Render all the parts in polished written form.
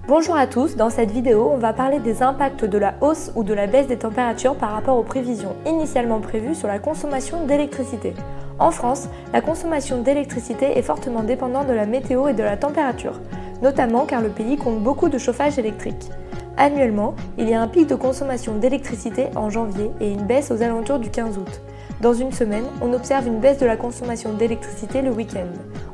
Bonjour à tous, dans cette vidéo, on va parler des impacts de la hausse ou de la baisse des températures par rapport aux prévisions initialement prévues sur la consommation d'électricité. En France, la consommation d'électricité est fortement dépendante de la météo et de la température, notamment car le pays compte beaucoup de chauffage électrique. Annuellement, il y a un pic de consommation d'électricité en janvier et une baisse aux alentours du 15 août. Dans une semaine, on observe une baisse de la consommation d'électricité le week-end.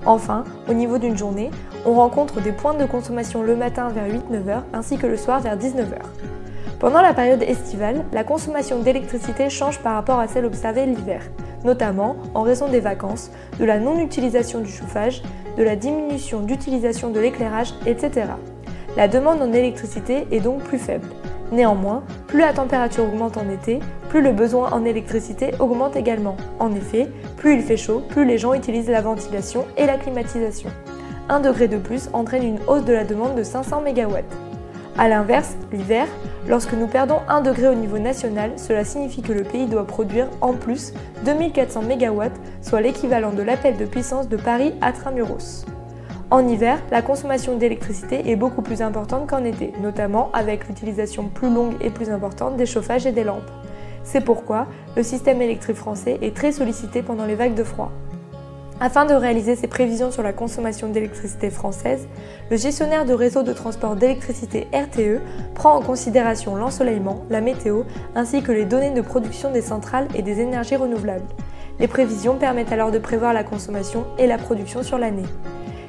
Enfin, au niveau d'une journée, on rencontre des pointes de consommation le matin vers 8-9 h ainsi que le soir vers 19 h. Pendant la période estivale, la consommation d'électricité change par rapport à celle observée l'hiver, notamment en raison des vacances, de la non-utilisation du chauffage, de la diminution d'utilisation de l'éclairage, etc. La demande en électricité est donc plus faible. Néanmoins, plus la température augmente en été, plus le besoin en électricité augmente également. En effet, plus il fait chaud, plus les gens utilisent la ventilation et la climatisation. 1 degré de plus entraîne une hausse de la demande de 500 MW. A l'inverse, l'hiver, lorsque nous perdons 1 degré au niveau national, cela signifie que le pays doit produire en plus 2400 MW, soit l'équivalent de l'appel de puissance de Paris Intramuros. En hiver, la consommation d'électricité est beaucoup plus importante qu'en été, notamment avec l'utilisation plus longue et plus importante des chauffages et des lampes. C'est pourquoi le système électrique français est très sollicité pendant les vagues de froid. Afin de réaliser ses prévisions sur la consommation d'électricité française, le gestionnaire de réseau de transport d'électricité RTE prend en considération l'ensoleillement, la météo, ainsi que les données de production des centrales et des énergies renouvelables. Les prévisions permettent alors de prévoir la consommation et la production sur l'année.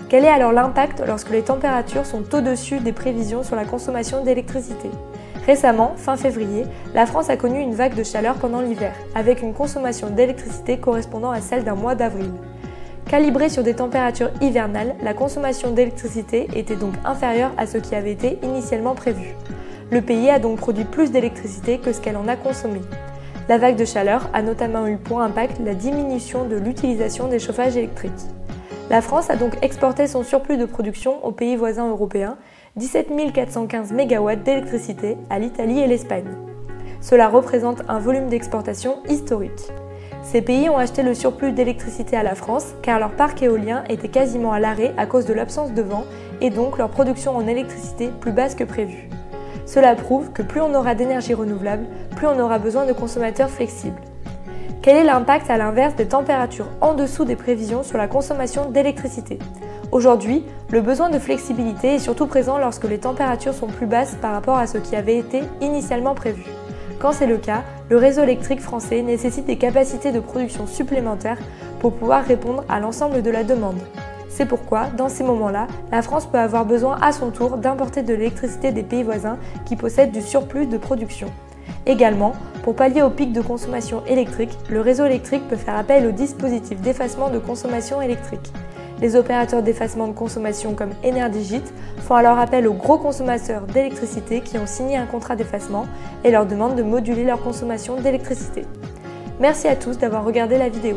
Quel est alors l'impact lorsque les températures sont au-dessus des prévisions sur la consommation d'électricité ? Récemment, fin février, la France a connu une vague de chaleur pendant l'hiver, avec une consommation d'électricité correspondant à celle d'un mois d'avril. Calibrée sur des températures hivernales, la consommation d'électricité était donc inférieure à ce qui avait été initialement prévu. Le pays a donc produit plus d'électricité que ce qu'elle en a consommé. La vague de chaleur a notamment eu pour impact la diminution de l'utilisation des chauffages électriques. La France a donc exporté son surplus de production aux pays voisins européens, 17 415 MW d'électricité à l'Italie et l'Espagne. Cela représente un volume d'exportation historique. Ces pays ont acheté le surplus d'électricité à la France car leur parc éolien était quasiment à l'arrêt à cause de l'absence de vent et donc leur production en électricité plus basse que prévu. Cela prouve que plus on aura d'énergie renouvelable, plus on aura besoin de consommateurs flexibles. Quel est l'impact à l'inverse des températures en dessous des prévisions sur la consommation d'électricité ? Aujourd'hui, le besoin de flexibilité est surtout présent lorsque les températures sont plus basses par rapport à ce qui avait été initialement prévu. Quand c'est le cas, le réseau électrique français nécessite des capacités de production supplémentaires pour pouvoir répondre à l'ensemble de la demande. C'est pourquoi, dans ces moments-là, la France peut avoir besoin à son tour d'importer de l'électricité des pays voisins qui possèdent du surplus de production. Également, pour pallier au pic de consommation électrique, le réseau électrique peut faire appel au dispositif d'effacement de consommation électrique. Les opérateurs d'effacement de consommation comme Énergygit font alors appel aux gros consommateurs d'électricité qui ont signé un contrat d'effacement et leur demandent de moduler leur consommation d'électricité. Merci à tous d'avoir regardé la vidéo.